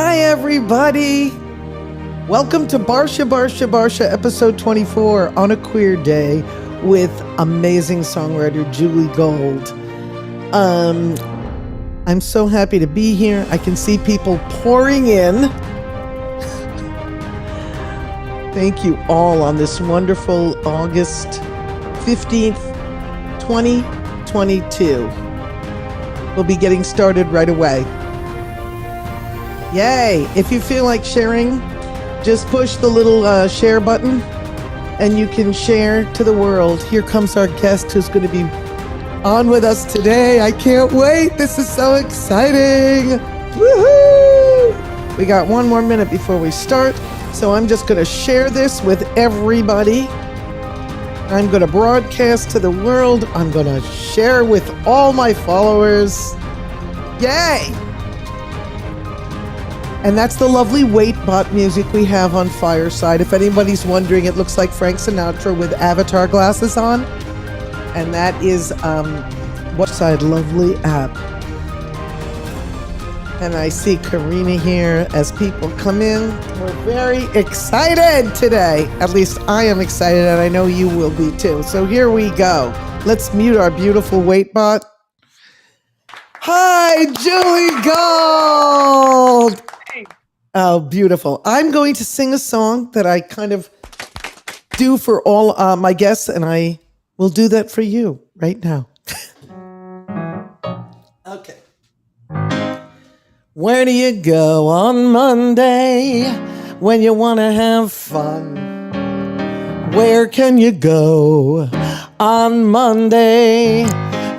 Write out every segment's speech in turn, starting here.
Hi, everybody. Welcome to Barsha episode 24 on a queer day with amazing songwriter Julie Gold. I'm so happy to be here. I can see people pouring in. Thank you all on this wonderful August 15th, 2022. We'll be getting started right away. Yay! If you feel like sharing, just push the little share button and you can share to the world. Here comes our guest who's going to be on with us today. I can't wait. This is so exciting. Woohoo! We got one more minute before we start, so I'm just going to share this with everybody. I'm going to broadcast to the world. I'm going to share with all my followers. Yay! And that's the lovely Waitbot music we have on Fireside. If anybody's wondering, it looks like Frank Sinatra with avatar glasses on. And that is Waterside lovely app. And I see Karina here as people come in. We're very excited today. At least I am excited, and I know you will be too. So here we go. Let's mute our beautiful Waitbot. Hi, Julie Gold. Oh, beautiful. I'm going to sing a song that I kind of do for all my guests, and I will do that for you right now. Okay. Where do you go on Monday when you want to have fun? Where can you go on Monday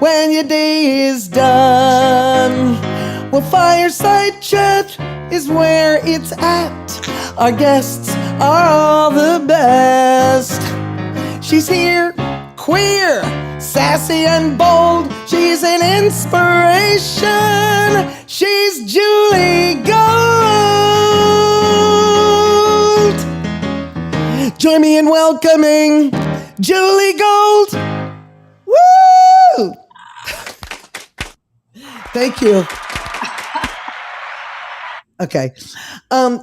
when your day is done? Well, Fireside Chat is where it's at. Our guests are all the best. She's here, queer, sassy and bold. She's an inspiration. She's Julie Gold. Join me in welcoming Julie Gold. Woo! Thank you. Okay.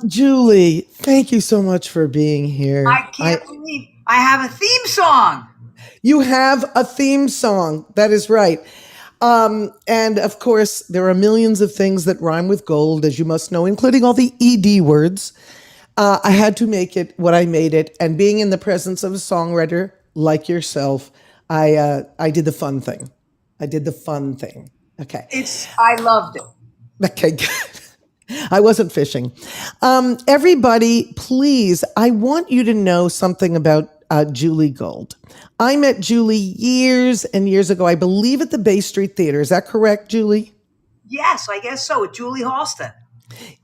Julie, thank you so much for being here. I can't believe I have a theme song. You have a theme song. That is right. And of course, there are millions of things that rhyme with gold, as you must know, including all the ED words. I had to make it what I made it. And being in the presence of a songwriter like yourself, I did the fun thing. Okay. I loved it. Okay, good. I wasn't fishing. Everybody, please, I want you to know something about Julie Gold. I met Julie years and years ago, I believe at the Bay Street Theater. Is that correct, Julie? Yes, I guess so, with Julie Halston.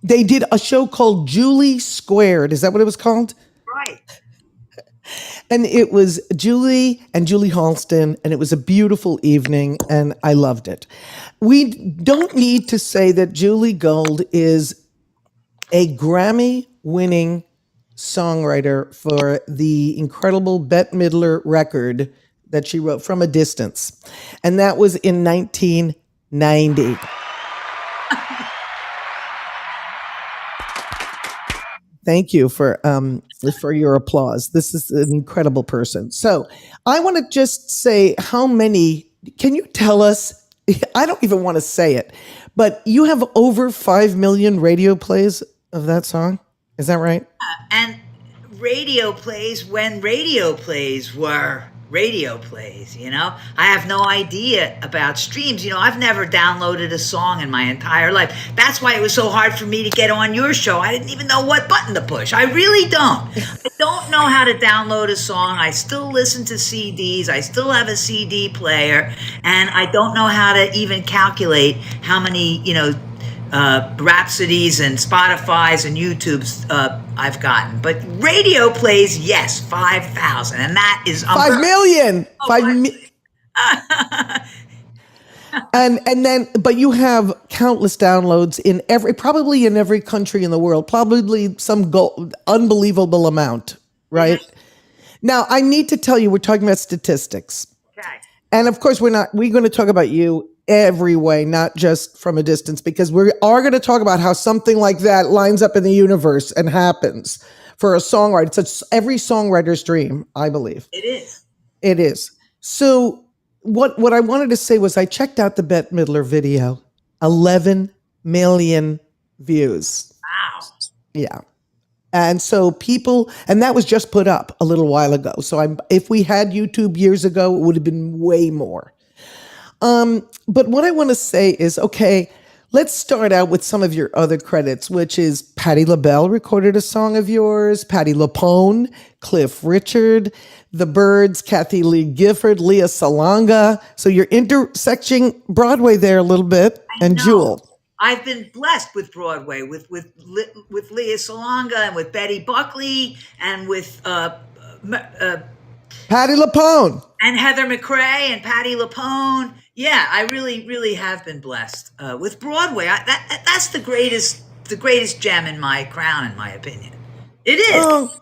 They did a show called Julie Squared. Is that what it was called? Right. And it was Julie and Julie Halston, and it was a beautiful evening, and I loved it. We don't need to say that Julie Gold is a Grammy-winning songwriter for the incredible Bette Midler record that she wrote, From a Distance. And that was in 1990. Thank you for your applause. This is an incredible person. So I want to just say how many, can you tell us, I don't even want to say it, but you have over 5 million radio plays of that song. Is that right? And radio plays when radio plays were radio plays, you know? I have no idea about streams. You know, I've never downloaded a song in my entire life. That's why it was so hard for me to get on your show. I didn't even know what button to push. I really don't. I don't know how to download a song. I still listen to CDs. I still have a CD player. And I don't know how to even calculate how many, Rhapsodies and Spotify's and YouTube's I've gotten. But radio plays, yes, 5,000. And that is 5 million. And then, but you have countless downloads probably in every country in the world, probably some unbelievable amount, right? Now, I need to tell you, we're talking about statistics. Okay. And of course, we're going to talk about you every way, not just from a distance, because we are going to talk about how something like that lines up in the universe and happens for a songwriter. It's every songwriter's dream, I believe. It is. It is. So what I wanted to say was I checked out the Bette Midler video, 11 million views. Wow. Yeah. And so people, and that was just put up a little while ago. So if we had YouTube years ago, it would have been way more. But what I want to say is, okay, let's start out with some of your other credits, which is Patti LaBelle recorded a song of yours, Patti LuPone, Cliff Richard, The Byrds, Kathy Lee Gifford, Leah Salonga. So you're intersecting Broadway there a little bit, and Jewel. I've been blessed with Broadway, with Leah Salonga and with Betty Buckley and with Patti LuPone and Heather McRae and Patti LuPone. Yeah, I really, really have been blessed with Broadway. That's the greatest gem in my crown, in my opinion. It is. Oh,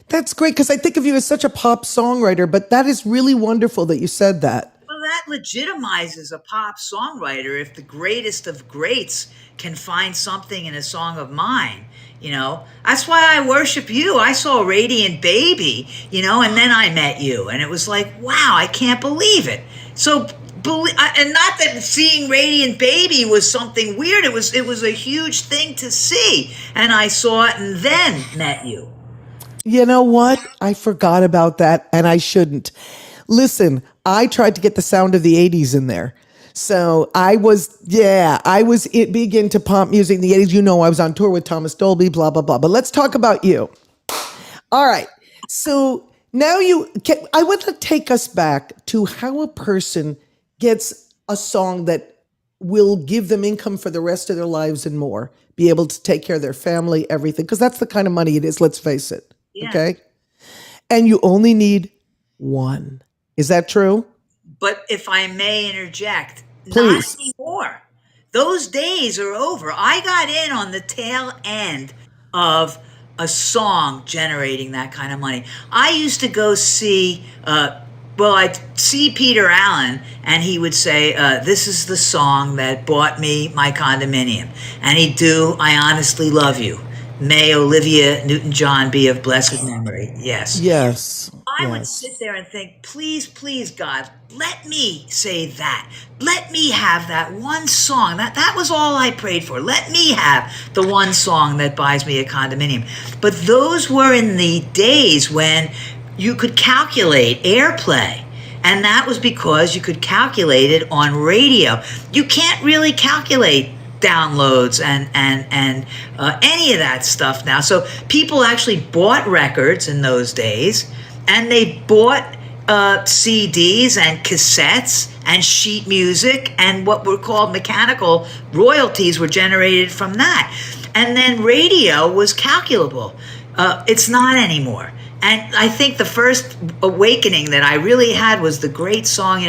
that's great, because I think of you as such a pop songwriter, but that is really wonderful that you said that. Well, that legitimizes a pop songwriter if the greatest of greats can find something in a song of mine. That's why I worship you. I saw Radiant Baby, and then I met you, and it was like, wow, I can't believe it. So, and not that seeing Radiant Baby was something weird. It was a huge thing to see, and I saw it and then met you. You know what? I forgot about that, and I shouldn't. Listen, I tried to get the sound of the 80s in there. So I was big into pop music in the 80s. I was on tour with Thomas Dolby, blah, blah, blah. But let's talk about you. All right. So now I want to take us back to how a person gets a song that will give them income for the rest of their lives and more, be able to take care of their family, everything, because that's the kind of money it is, let's face it. Yeah. Okay? And you only need one. Is that true? But if I may interject, please. Not anymore. Those days are over. I got in on the tail end of a song generating that kind of money. I used to go see, I'd see Peter Allen, and he would say, this is the song that bought me my condominium. And he'd do, I Honestly Love You. May Olivia Newton-John be of blessed memory. Yes. Yes. I would sit there and think, please, please, God, let me say that. Let me have that one song. That was all I prayed for. Let me have the one song that buys me a condominium. But those were in the days when you could calculate airplay. And that was because you could calculate it on radio. You can't really calculate downloads and any of that stuff now. So people actually bought records in those days, and they bought CDs and cassettes and sheet music, and what were called mechanical royalties were generated from that. And then radio was calculable. It's not anymore. And I think the first awakening that I really had was the great song,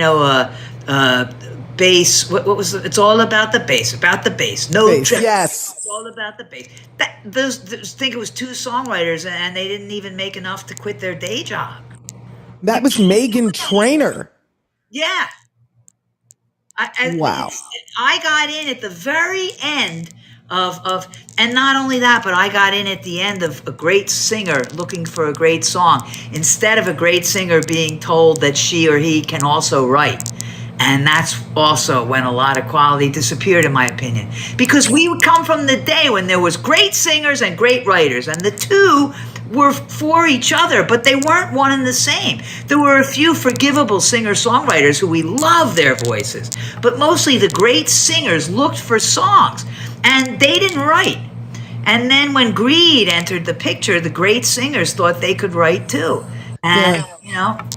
bass. What was it? It's all about the bass. About the bass. No bass, tricks. yes. It's all about the bass. I think it was two songwriters, and they didn't even make enough to quit their day job. That was Meghan Trainor. Yeah. Wow. I got in at the very end of, and not only that, but I got in at the end of a great singer looking for a great song, instead of a great singer being told that she or he can also write. And that's also when a lot of quality disappeared, in my opinion. Because we would come from the day when there was great singers and great writers, and the two were for each other, but they weren't one and the same. There were a few forgivable singer-songwriters who we love their voices, but mostly the great singers looked for songs, and they didn't write. And then when greed entered the picture, the great singers thought they could write too. And,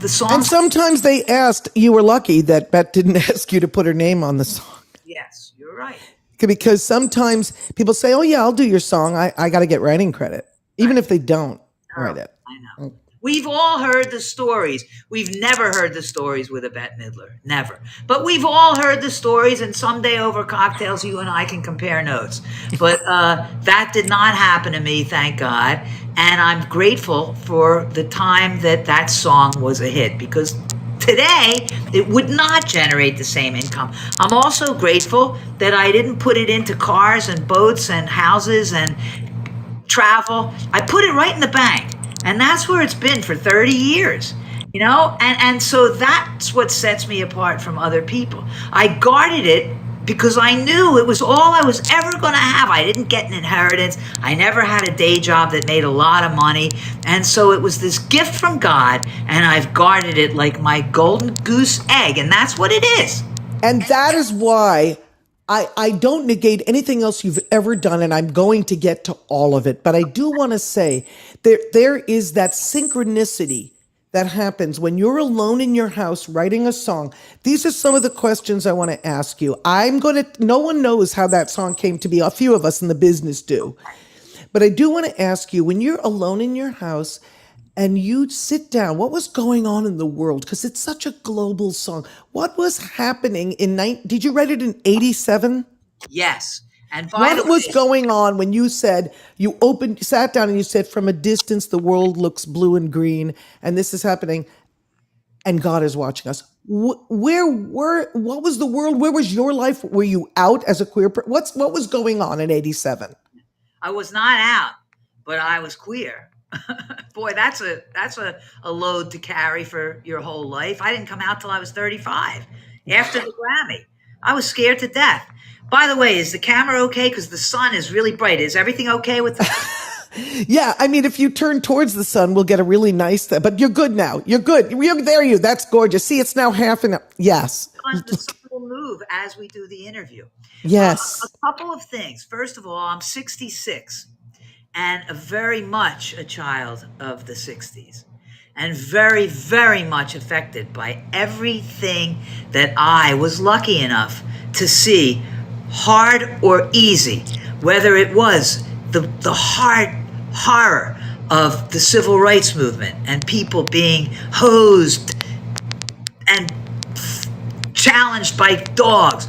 the song. And sometimes they asked, you were lucky that Bette didn't ask you to put her name on the song. Yes, you're right. Because sometimes people say, oh, yeah, I'll do your song. I got to get writing credit, even if they don't write it. I know. We've all heard the stories. We've never heard the stories with a Bette Midler. Never. But we've all heard the stories, and someday over cocktails, you and I can compare notes. But that did not happen to me, thank God. And I'm grateful for the time that song was a hit, because today, it would not generate the same income. I'm also grateful that I didn't put it into cars and boats and houses and travel. I put it right in the bank. And that's where it's been for 30 years. And so that's what sets me apart from other people. I guarded it because I knew it was all I was ever going to have. I didn't get an inheritance. I never had a day job that made a lot of money. And so it was this gift from God, and I've guarded it like my golden goose egg. And that's what it is. And that is why I don't negate anything else you've ever done, and I'm going to get to all of it. But I do want to say there is that synchronicity that happens when you're alone in your house writing a song. These are some of the questions I want to ask you. No one knows how that song came to be. A few of us in the business do. But I do want to ask you, when you're alone in your house and you sit down, what was going on in the world? Because it's such a global song. What was happening did you write it in 87? Yes. And by What was going on when you said, sat down and you said, from a distance, the world looks blue and green, and this is happening, and God is watching us? What was the world? Where was your life? Were you out as a queer person? What was going on in 87? I was not out, but I was queer. Boy, that's a load to carry for your whole life. I didn't come out till I was 35 after the Grammy. I was scared to death. By the way, is the camera okay? Because the sun is really bright. Is everything okay with the Yeah, I mean, if you turn towards the sun, we'll get a really nice but you're good now. You're good. That's gorgeous. See, it's now half an hour. Yes. The sun will move as we do the interview. Yes. A couple of things. First of all, I'm 66 and very much a child of the 60s and very, very much affected by everything that I was lucky enough to see, hard or easy, whether it was the hard horror of the civil rights movement and people being hosed and challenged by dogs,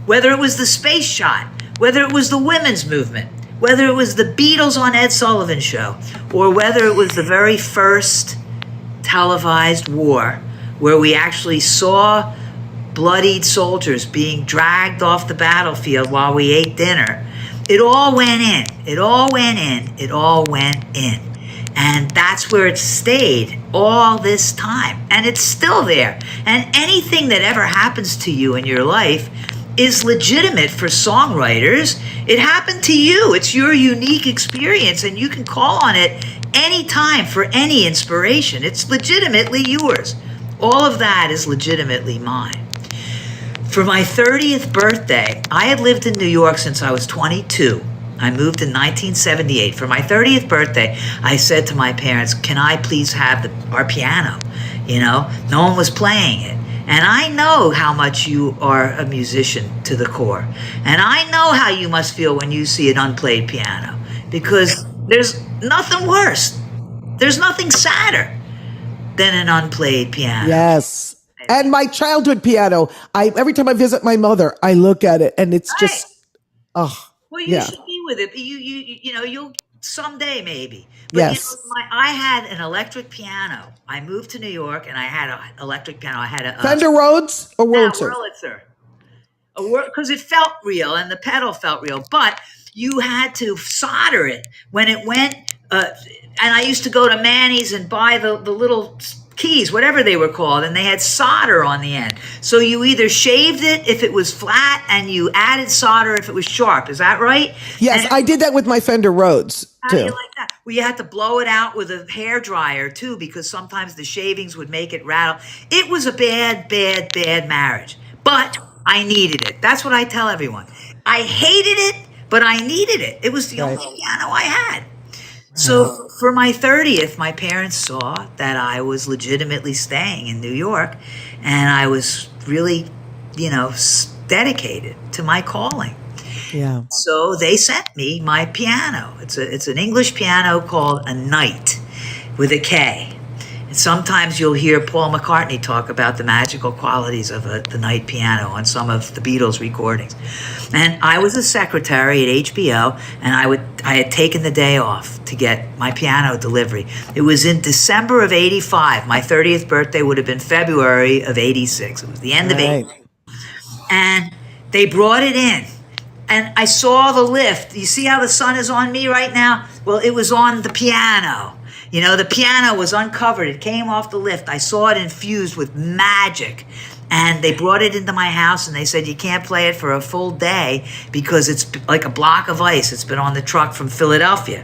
whether it was the space shot, whether it was the women's movement, whether it was the Beatles on Ed Sullivan's show, or whether it was the very first televised war where we actually saw bloodied soldiers being dragged off the battlefield while we ate dinner. It all went in. It all went in. It all went in. And that's where it stayed all this time. And it's still there. And anything that ever happens to you in your life is legitimate for songwriters. It happened to you. It's your unique experience, and you can call on it anytime for any inspiration. It's legitimately yours. All of that is legitimately mine. For my 30th birthday, I had lived in New York since I was 22. I moved in 1978. For my 30th birthday, I said to my parents, can I please have our piano? No one was playing it. And I know how much you are a musician to the core. And I know how you must feel when you see an unplayed piano, because there's nothing worse. There's nothing sadder than an unplayed piano. Yes. And my childhood piano, every time I visit my mother, I look at it and it's just, well, you should be with it. You'll someday maybe. But yes. I had an electric piano. I moved to New York and I had an electric piano. I had a Fender Rhodes or Wurlitzer? Wurlitzer. Because it felt real and the pedal felt real. But you had to solder it when it went. And I used to go to Manny's and buy the little keys, whatever they were called, and they had solder on the end. So you either shaved it if it was flat and you added solder if it was sharp. Is that right? Yes, I did that with my Fender Rhodes How too. do you like that? Well, you had to blow it out with a hair dryer too, because sometimes the shavings would make it rattle. It was a bad, bad, bad marriage, but I needed it. That's what I tell everyone. I hated it, but I needed it. It was the only piano I had. So for my 30th, my parents saw that I was legitimately staying in New York, and I was really, dedicated to my calling. Yeah. So they sent me my piano. It's an English piano called a Knight with a K. Sometimes you'll hear Paul McCartney talk about the magical qualities of the night piano on some of the Beatles recordings. And I was a secretary at HBO, and I had taken the day off to get my piano delivery. It was in December of '85. My 30th birthday would have been February of '86. It was the end of '86. And they brought it in. And I saw the lift. You see how the sun is on me right now? Well, it was on the piano. You know, the piano was uncovered. It came off the lift. I saw it infused with magic. And they brought it into my house, and they said, you can't play it for a full day because it's like a block of ice. It's been on the truck from Philadelphia.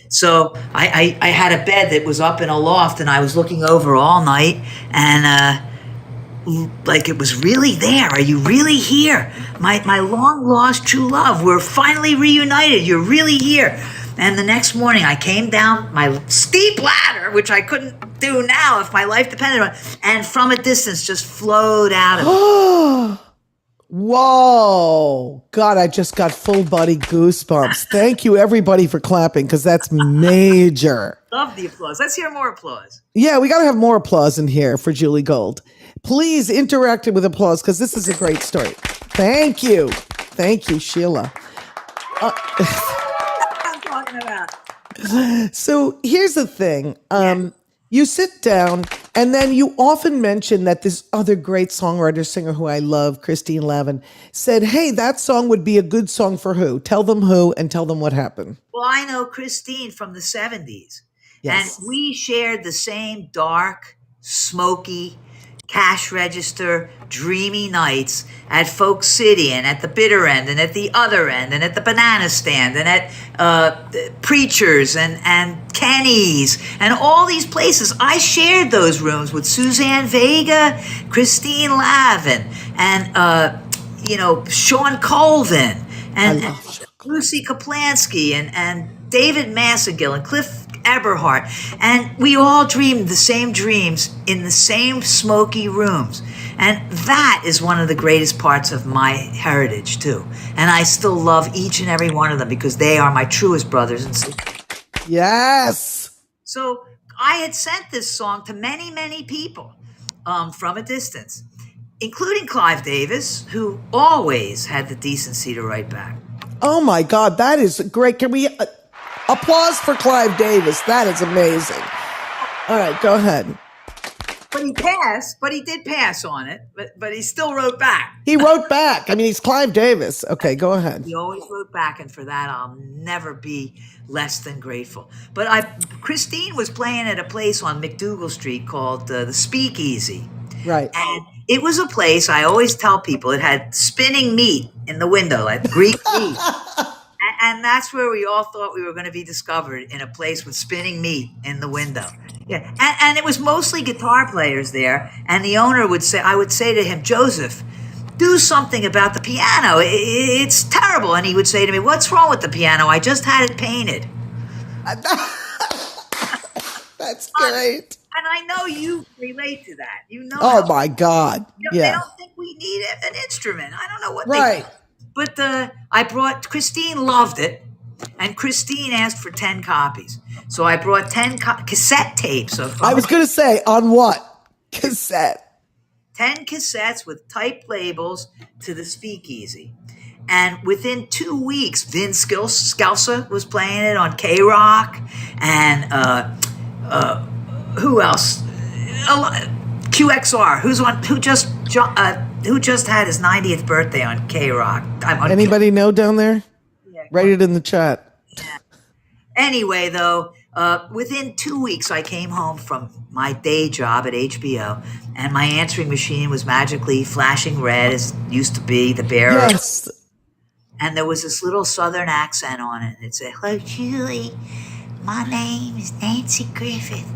So I had a bed that was up in a loft, and I was looking over all night, and like it was really there. Are you really here? My long lost true love. We're finally reunited. You're really here. And the next morning I came down my steep ladder, which I couldn't do now if my life depended on it, and from a distance just flowed out of it. Whoa. God, I just got full body goosebumps. Thank you everybody for clapping, because that's major. Love the applause. Let's hear more applause. Yeah, we got to have more applause in here for Julie Gold. Please interact with applause, because this is a great story. Thank you. Thank you, Sheila. So here's the thing. You sit down, and then you often mention that this other great songwriter, singer who I love, Christine Lavin, said, hey, that song would be a good song for who? Tell them who and tell them what happened. Well, I know Christine from the 70s. Yes. And we shared the same dark, smoky, cash register, dreamy nights at Folk City and at the Bitter End and at the Other End and at the Banana Stand and at Preachers and Kenny's and all these places. I shared those rooms with Suzanne Vega, Christine Lavin, and Sean Colvin and Lucy Kaplansky and David Massengill and Cliff Eberhardt, and we all dreamed the same dreams in the same smoky rooms. And that is one of the greatest parts of my heritage too. And I still love each and every one of them because they are my truest brothers and sisters. Yes. So I had sent this song to many, many people from a distance, including Clive Davis, who always had the decency to write back. Oh my God, that is great. Can we applause for Clive Davis? That is amazing. All right, go ahead. But he passed, but he did pass on it, but he still wrote back. He wrote back. I mean, he's Clive Davis. Okay, go ahead. He always wrote back, and for that, I'll never be less than grateful. But Christine was playing at a place on McDougal Street called the Speakeasy. Right. And it was a place, I always tell people, it had spinning meat in the window, like Greek meat. And that's where we all thought we were going to be discovered, in a place with spinning meat in the window. Yeah, and it was mostly guitar players there. And the owner would say, I would say to him, Joseph, do something about the piano. It's terrible. And he would say to me, what's wrong with the piano? I just had it painted. That's great. And I know you relate to that. You know. Oh my God. They Yeah. don't think we need an instrument. I don't know what Right. But I brought, Christine loved it, and Christine asked for 10 copies. So I brought 10 cassette tapes of. I was going to say, on what? Cassette. 10 cassettes with typed labels to the Speakeasy. And within 2 weeks, Vin Scelsa was playing it on K-Rock, and who else? QXR, who just had his 90th birthday on K-Rock. Anybody know down there? Yeah, Write it in the chat. yeah. Anyway, though, within 2 weeks, I came home from my day job at HBO, and my answering machine was magically flashing red, as it used to be, the bearer. Yes. And there was this little southern accent on it. And it said, hello, Julie. My name is Nancy Griffith.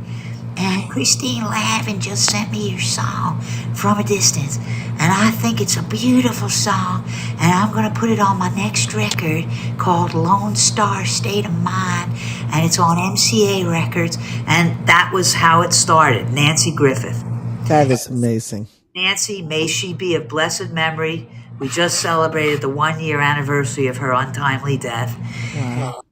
And Christine Lavin just sent me your song from a distance. And I think it's a beautiful song. And I'm going to put it on my next record called Lone Star State of Mind. And it's on MCA Records. And that was how it started. Nancy Griffith. That is amazing. Nancy, may she be of blessed memory. We just celebrated the 1-year anniversary of her untimely death. Wow.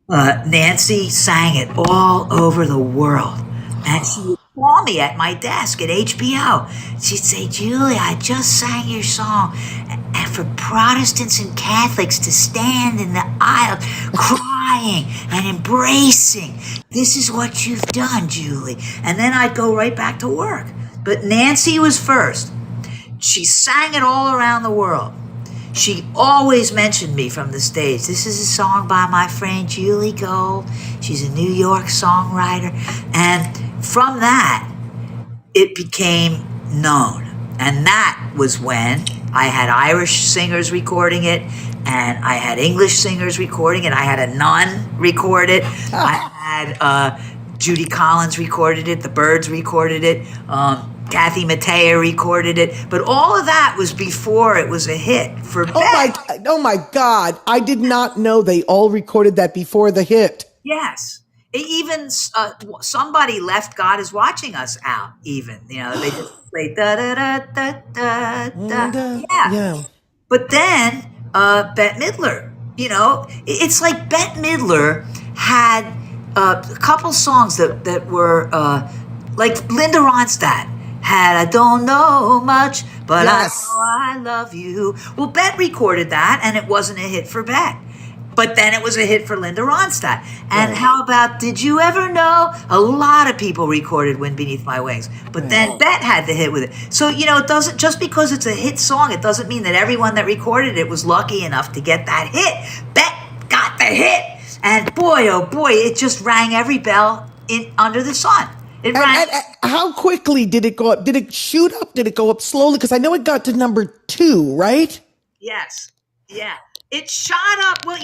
Nancy sang it all over the world. And she would call me at my desk at HBO. She'd say, Julie, I just sang your song. And for Protestants and Catholics to stand in the aisle crying and embracing, this is what you've done, Julie. And then I'd go right back to work. But Nancy was first. She sang it all around the world. She always mentioned me from the stage. This is a song by my friend Julie Gold. She's a New York songwriter. And from that, it became known. And that was when I had Irish singers recording it, and I had English singers recording it. I had a nun record it. I had Judy Collins recorded it. The Byrds recorded it. Kathy Mattea recorded it, but all of that was before it was a hit for Beck. Oh my God. I did not know they all recorded that before the hit. Yes. Even somebody left God is Watching Us out, even. They just played da da da da da da. Yeah. But then Bette Midler, it's like Bette Midler had a couple songs that were like Linda Ronstadt had I don't know much, but Yes. I know I love you. Well, Bette recorded that, and it wasn't a hit for Bette. But then it was a hit for Linda Ronstadt. And how about Did You Ever Know? A lot of people recorded Wind Beneath My Wings. But then Bette had the hit with it. So, it doesn't, just because it's a hit song, it doesn't mean that everyone that recorded it was lucky enough to get that hit. Bette got the hit. And boy, oh boy, it just rang every bell under the sun. It rang. And how quickly did it go up? Did it shoot up? Did it go up slowly? Because I know it got to number 2, right? Yes. Yeah. It shot up. Well,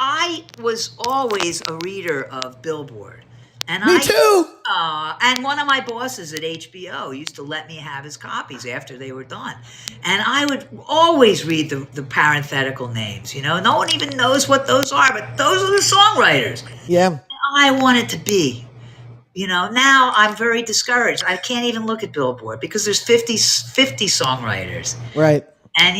I was always a reader of Billboard. And Me too. And one of my bosses at HBO used to let me have his copies after they were done. And I would always read the parenthetical names. No one even knows what those are, but those are the songwriters. Yeah. I wanted to be. Now I'm very discouraged. I can't even look at Billboard because there's 50 songwriters. Right. And,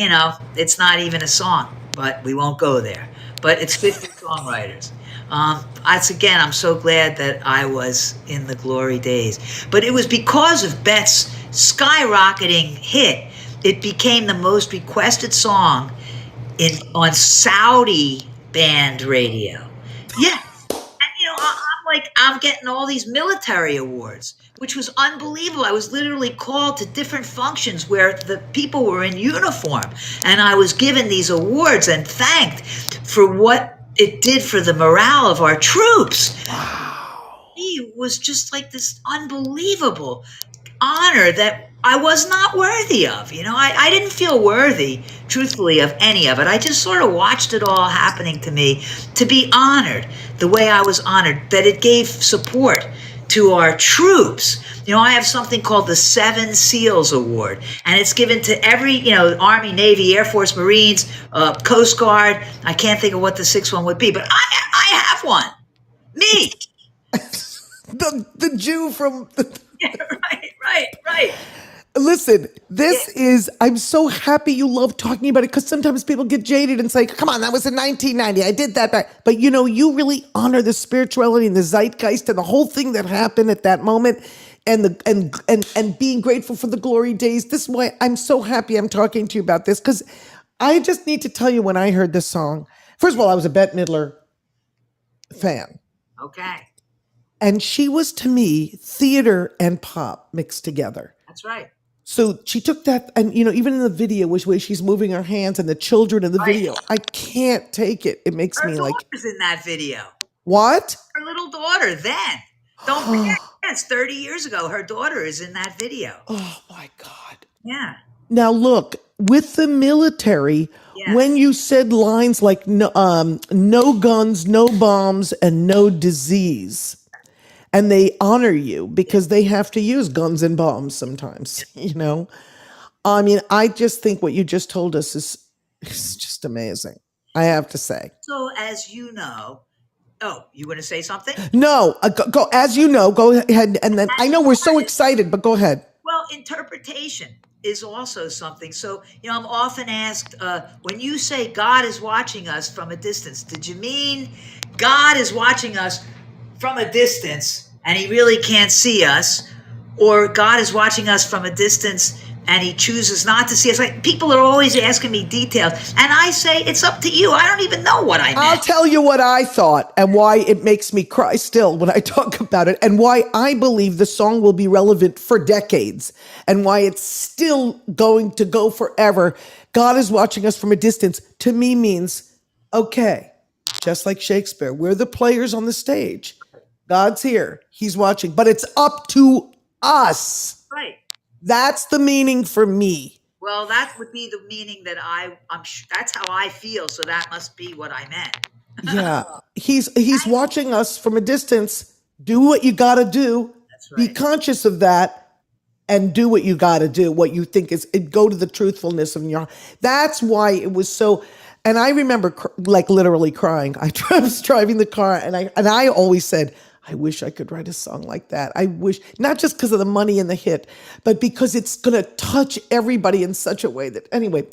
it's not even a song, but we won't go there. But it's 50 songwriters. I'm so glad that I was in the glory days. But it was because of Bette's skyrocketing hit. It became the most requested song on Saudi band radio. Yeah. I'm getting all these military awards, which was unbelievable. I was literally called to different functions where the people were in uniform, and I was given these awards and thanked for what it did for the morale of our troops. Wow. It was just like this unbelievable honor that I was not worthy of. I didn't feel worthy, truthfully, of any of it. I just sort of watched it all happening to me to be honored the way I was honored, that it gave support to our troops. I have something called the 7 SEALs Award, and it's given to every, Army, Navy, Air Force, Marines, Coast Guard. I can't think of what the 6th one would be, but I have one. Me. the Jew from... Yeah, right. Listen, this is, I'm so happy you love talking about it, because sometimes people get jaded and say, come on, that was in 1990. I did that back. But you really honor the spirituality and the zeitgeist and the whole thing that happened at that moment, and being grateful for the glory days. This is why I'm so happy I'm talking to you about this, because I just need to tell you, when I heard this song, first of all, I was a Bette Midler fan. Okay. And she was, to me, theater and pop mixed together. That's right. So she took that, and even in the video, where she's moving her hands and the children in the video, I can't take it. It makes me like... Her daughter's in that video. What? Her little daughter then. Don't forget, it's 30 years ago. Her daughter is in that video. Oh, my God. Yeah. Now, look, with the military, when you said lines like no guns, no bombs, and no disease... And they honor you because they have to use guns and bombs sometimes, I mean, I just think what you just told us is just amazing, I have to say. So, as you know, you want to say something? No, go as you know, go ahead. And then I know we're so excited, but go ahead. Well, interpretation is also something. So, I'm often asked, when you say God is watching us from a distance, did you mean God is watching us from a distance and he really can't see us? or God is watching us from a distance and he chooses not to see us. Like, people are always asking me details, and I say, it's up to you. I don't even know what I I'll meant. tell you what I thought and why it makes me cry still when I talk about it, and why I believe the song will be relevant for decades, and why it's still going to go forever. God is watching us from a distance, to me, means, okay, just like Shakespeare, we're the players on the stage. God's here, he's watching, but it's up to us. Right. That's the meaning for me. Well, that would be the meaning that that's how I feel. So that must be what I meant. Yeah, he's watching us from a distance. Do what you got to do. That's Be right. conscious of that, and do what you got to do. What you think is, go to the truthfulness of your. That's why it was so. And I remember like literally crying. I was driving the car, and I always said, I wish I could write a song like that. I wish, not just because of the money and the hit, but because it's going to touch everybody in such a way that, anyway,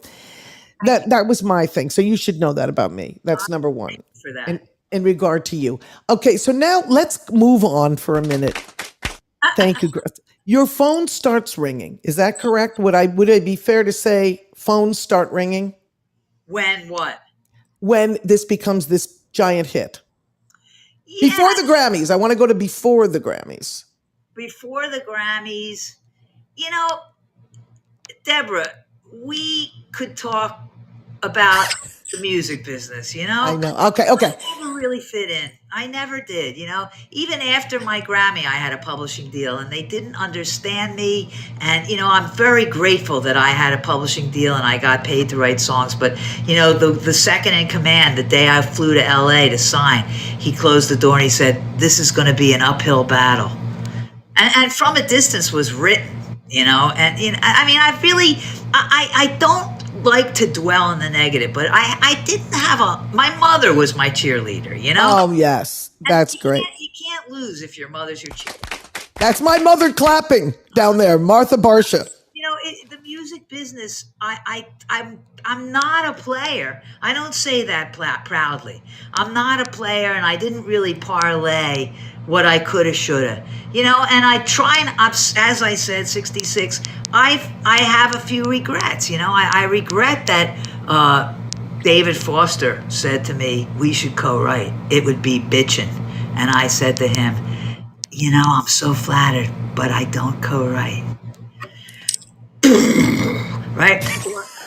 that was my thing. So you should know that about me. That's number one For that. in regard to you. Okay, so now let's move on for a minute. Thank you. Your phone starts ringing. Is that correct? Would it be fair to say phones start ringing When what? when this becomes this giant hit? Yeah. Before the Grammys. I want to go to before the Grammys. Before the Grammys, you know, Deborah, we could talk about the music business, you know? I know. Okay. I never really fit in. I never did, you know? Even after my Grammy, I had a publishing deal and they didn't understand me. And, you know, I'm very grateful that I had a publishing deal and I got paid to write songs. But, you know, the second in command, the day I flew to LA to sign, he closed the door and he said, this is going to be an uphill battle. And From a Distance was written, you know? And, you know, I mean, I don't like to dwell in the negative, but I didn't have my mother was my cheerleader, you know? Oh, yes. That's great. You can't lose if your mother's your cheerleader. That's my mother clapping down there, Martha Barsha. You know, the music business, I'm not a player. I don't say that proudly. I'm not a player, and I didn't really parlay what I coulda, shoulda. You know, and I try and, as I said, 66, I have a few regrets. You know, I regret that David Foster said to me, we should co-write. It would be bitchin'. And I said to him, you know, I'm so flattered, but I don't co-write. Right?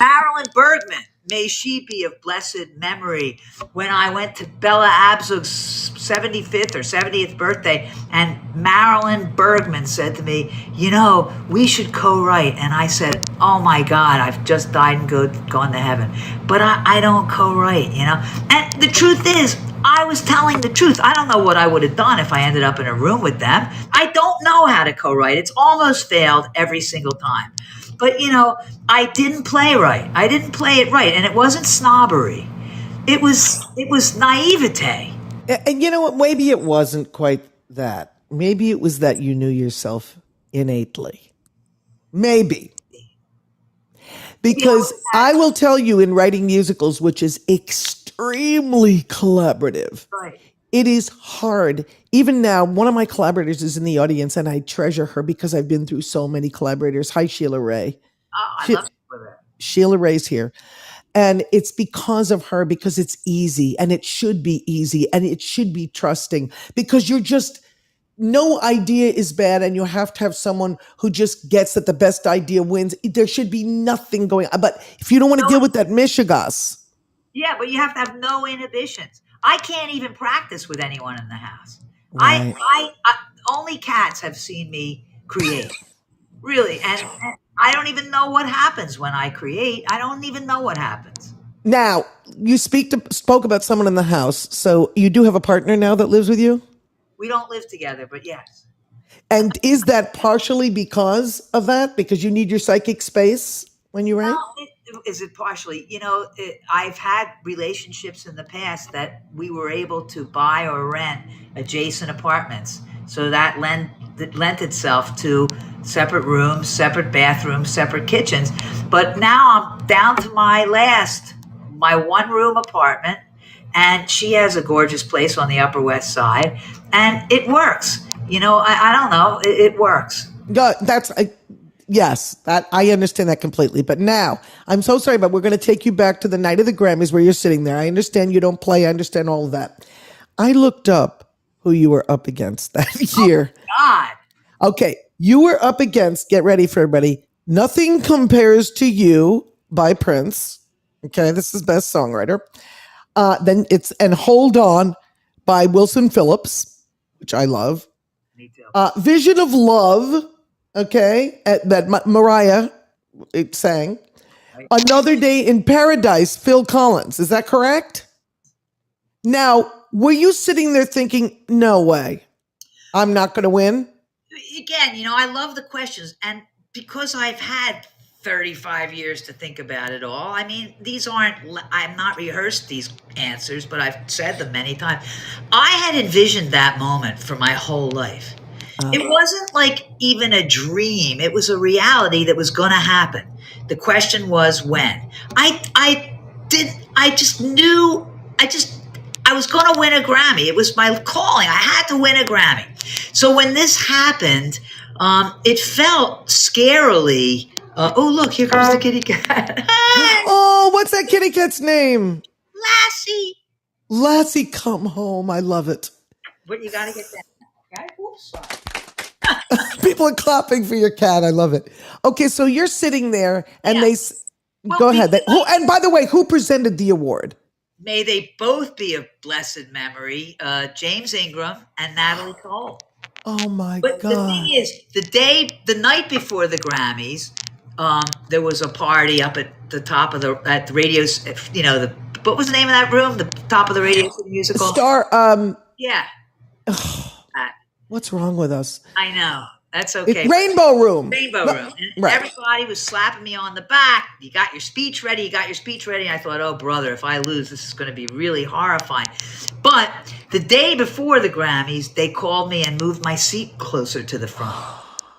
Marilyn Bergman, may she be of blessed memory. When I went to Bella Abzug's 75th or 70th birthday, and Marilyn Bergman said to me, you know, we should co-write. And I said, oh my God, I've just died and gone to heaven. But I don't co-write, you know? And the truth is, I was telling the truth. I don't know what I would have done if I ended up in a room with them. I don't know how to co-write. It's almost failed every single time. But, you know, I didn't play right. I didn't play it right. And it wasn't snobbery. It was naivete. And you know what? Maybe it wasn't quite that. Maybe it was that you knew yourself innately. Maybe. Because I will tell you, in writing musicals, which is extremely collaborative, Right. it is hard. Even now, one of my collaborators is in the audience, and I treasure her because I've been through so many collaborators. Hi, Sheila Ray. Oh, I love that. Sheila Ray's here. And it's because of her, because it's easy, and it should be easy, and it should be trusting, because you're just, no idea is bad, and you have to have someone who just gets that the best idea wins. There should be nothing going on. But if you don't want to deal with that mishigas. Yeah, but you have to have no inhibitions. I can't even practice with anyone in the house. Right. I only cats have seen me create, really, and I don't even know what happens when I create. I don't even know what happens. Now, you spoke about someone in the house, so you do have a partner now that lives with you? We don't live together, but yes. And is that partially because of that? Because you need your psychic space when you write? Is it partially? You know, I've had relationships in the past that we were able to buy or rent adjacent apartments. So that lent itself to separate rooms, separate bathrooms, separate kitchens. But now I'm down to my one room apartment, and she has a gorgeous place on the Upper West Side, and it works. You know, I don't know, it works. Yes, that I understand that completely. But now I'm so sorry, but we're going to take you back to the night of the Grammys where you're sitting there. I understand you don't play. I understand all of that. I looked up who you were up against that year. God. Okay, you were up against, get ready for everybody, Nothing Compares to You by Prince. Okay, this is Best Songwriter. Then it's And Hold On by Wilson Phillips, which I love. Me too. Vision of Love, okay, that Mariah sang. Right. Another Day in Paradise, Phil Collins. Is that correct? Now, were you sitting there thinking, no way, I'm not going to win? Again, I love the questions. And because I've had 35 years to think about it all, I mean, I'm not rehearsed these answers, but I've said them many times. I had envisioned that moment for my whole life. It wasn't like even a dream. It was a reality that was going to happen. The question was when. I just knew, I was going to win a Grammy. It was my calling. I had to win a Grammy. So when this happened, it felt scarily. Oh, look, here comes the kitty cat. Oh, what's that kitty cat's name? Lassie. Lassie, come home. I love it. But you got to get that. Okay? Oops, sorry. People are clapping for your cat. I love it. Okay, so you're sitting there and Well, go ahead. And by the way, who presented the award? May they both be of blessed memory, James Ingram and Natalie Cole. Oh my But God. the thing is, the night before the Grammys, there was a party up at the top of the radio. What was the name of that room? The top of the Radio City Musical. Star. Yeah. What's wrong with us? I know. That's okay. Rainbow Room. Rainbow Room. And everybody was slapping me on the back. You got your speech ready. You got your speech ready. And I thought, oh, brother, if I lose, this is going to be really horrifying. But the day before the Grammys, they called me and moved my seat closer to the front.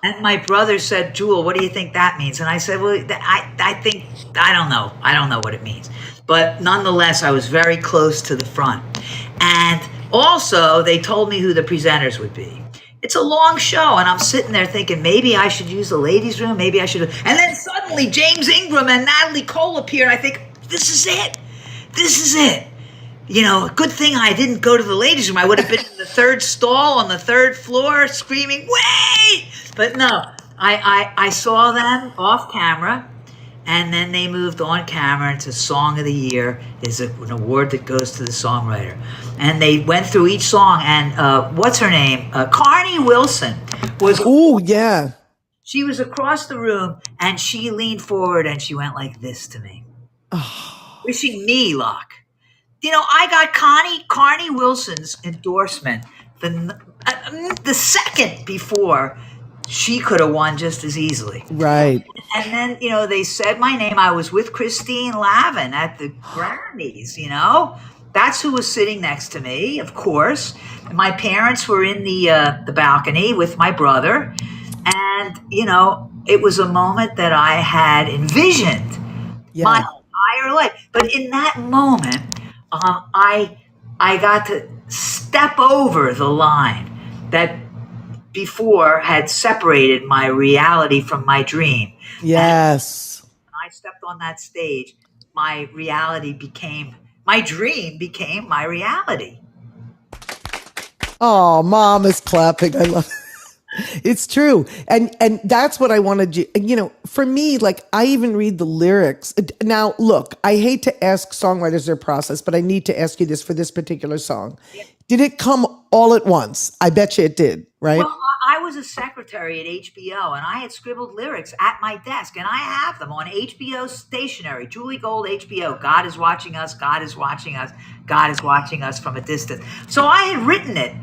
And my brother said, Jewel, what do you think that means? And I said, well, I don't know. I don't know what it means. But nonetheless, I was very close to the front. And also, they told me who the presenters would be. It's a long show, and I'm sitting there thinking, maybe I should use the ladies' room, maybe I should. And then suddenly, James Ingram and Natalie Cole appear, and I think, this is it. This is it. Good thing I didn't go to the ladies' room. I would have been in the third stall on the third floor screaming, wait! But no, I saw them off camera, and then they moved on camera into Song of the Year. Is an award that goes to the songwriter. And they went through each song, and what's her name? Carney Wilson was. Oh, yeah. She was across the room, and she leaned forward, and she went like this to me. Wishing me luck. I got Carney Wilson's endorsement the second before she could have won just as easily. Right. And then, they said my name. I was with Christine Lavin at the Grammys, That's who was sitting next to me, of course. My parents were in the balcony with my brother. And, it was a moment that I had envisioned my entire life. But in that moment, I got to step over the line that before had separated my reality from my dream. Yes. And when I stepped on that stage, my dream became my reality. Oh, Mom is clapping. I love it. It's true. And that's what I wanted you, for me, like I even read the lyrics. Now, look, I hate to ask songwriters their process, but I need to ask you this for this particular song. Yeah. Did it come all at once? I bet you it did, right? Well, I was a secretary at HBO, and I had scribbled lyrics at my desk, and I have them on HBO stationery. Julie Gold, HBO, God is watching us, God is watching us, God is watching us from a distance. So I had written it,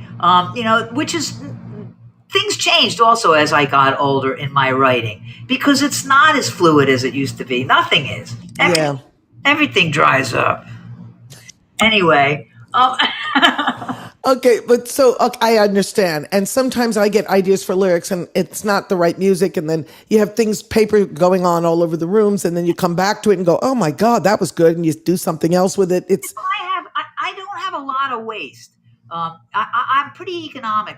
which is... Things changed also as I got older in my writing because it's not as fluid as it used to be. Nothing is. Everything dries up. Anyway. Okay, but so I understand. And sometimes I get ideas for lyrics and it's not the right music. And then you have paper going on all over the rooms. And then you come back to it and go, oh my God, that was good. And you do something else with it. I don't have a lot of waste. I'm pretty economic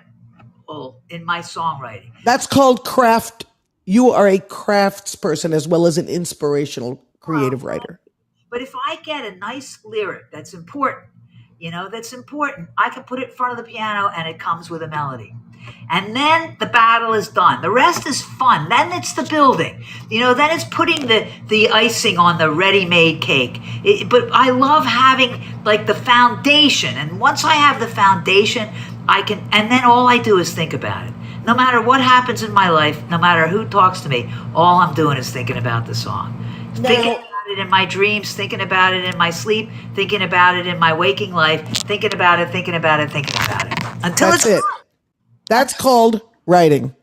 principle in my songwriting. That's called craft. You are a craftsperson as well as an inspirational creative writer. But if I get a nice lyric that's important, I can put it in front of the piano and it comes with a melody. And then the battle is done. The rest is fun. Then it's the building. Then it's putting the icing on the ready-made cake. But I love having like the foundation. And once I have the foundation, and then all I do is think about it. No matter what happens in my life, no matter who talks to me, all I'm doing is thinking about the song. Thinking about it in my dreams, thinking about it in my sleep, thinking about it in my waking life, thinking about it. Until That's it's it. That's called writing.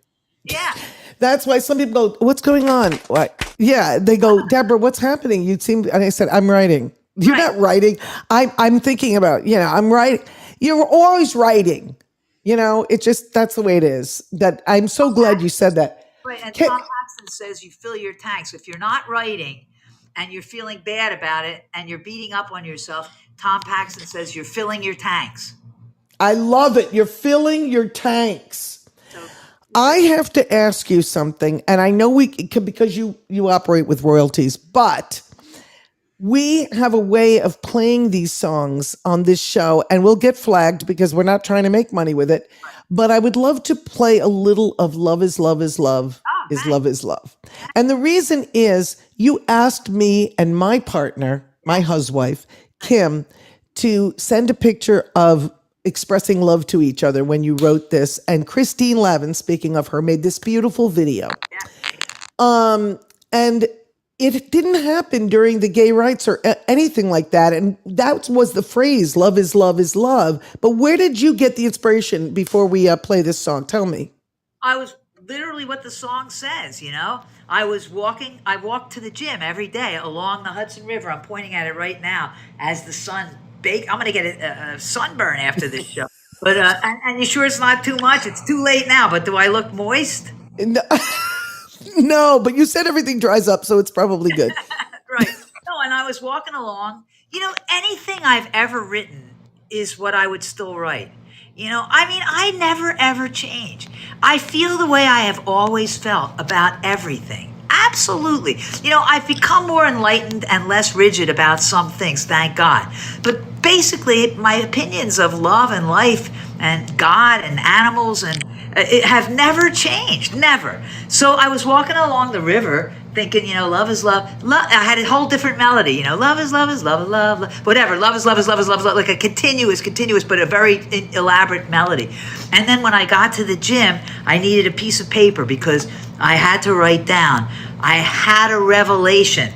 Yeah. That's why some people go, "What's going on?" What? Yeah, they go, "Deborah, what's happening?" And I said, "I'm writing." You're not writing. I'm thinking about. I'm writing. You're always writing. It's just that's the way it is. That I'm so glad you said that. Right, and Tom Paxton says you fill your tanks. If you're not writing and you're feeling bad about it and you're beating up on yourself, Tom Paxton says you're filling your tanks. I love it. You're filling your tanks. I have to ask you something, and I know because you operate with royalties, but we have a way of playing these songs on this show, and we'll get flagged because we're not trying to make money with it. But I would love to play a little of Love is Love is Love is Love is Love. And the reason is you asked me and my partner, my huswife, Kim, to send a picture of expressing love to each other when you wrote this. And Christine Lavin, speaking of her, made this beautiful video. And it didn't happen during the gay rights or anything like that. And that was the phrase, love is love is love. But where did you get the inspiration before we play this song? Tell me. I was literally what the song says, I walked to the gym every day along the Hudson River. I'm pointing at it right now as the sun I'm going to get a sunburn after this show. But, and you sure it's not too much? It's too late now, but do I look moist? No, but you said everything dries up, so it's probably good. Right. No, and I was walking along. Anything I've ever written is what I would still write. I never, ever change. I feel the way I have always felt about everything. Absolutely. I've become more enlightened and less rigid about some things, thank God. But basically, my opinions of love and life and God and animals and it have never changed, never. So I was walking along the river thinking, love is love. I had a whole different melody, love is love is love, love, love, whatever. Love is love is love is love is love, like a continuous, but a very elaborate melody. And then when I got to the gym, I needed a piece of paper because I had to write down. I had a revelation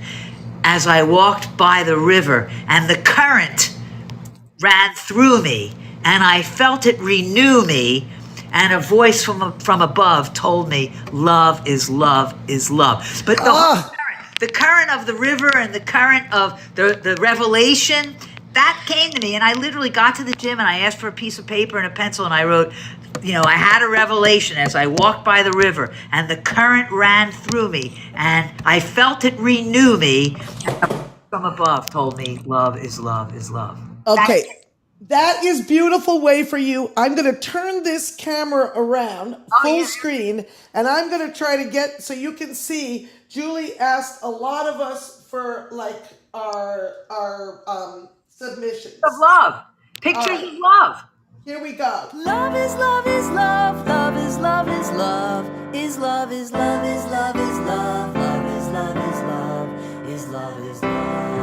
as I walked by the river and the current ran through me and I felt it renew me. And a voice from above told me, love is love is love. But the current of the river and the current of the revelation, that came to me. And I literally got to the gym and I asked for a piece of paper and a pencil and I wrote, I had a revelation as I walked by the river and the current ran through me and I felt it renew me. And from above told me, love is love is love. Okay. That is beautiful way for you. I'm going to turn this camera around full screen and I'm going to try to get so you can see. Julie asked a lot of us for like our submissions of love, pictures of love. Here we go. Love is love is love. Love is love is love. Is love is love is love is love. Love is love is love. Is love is love.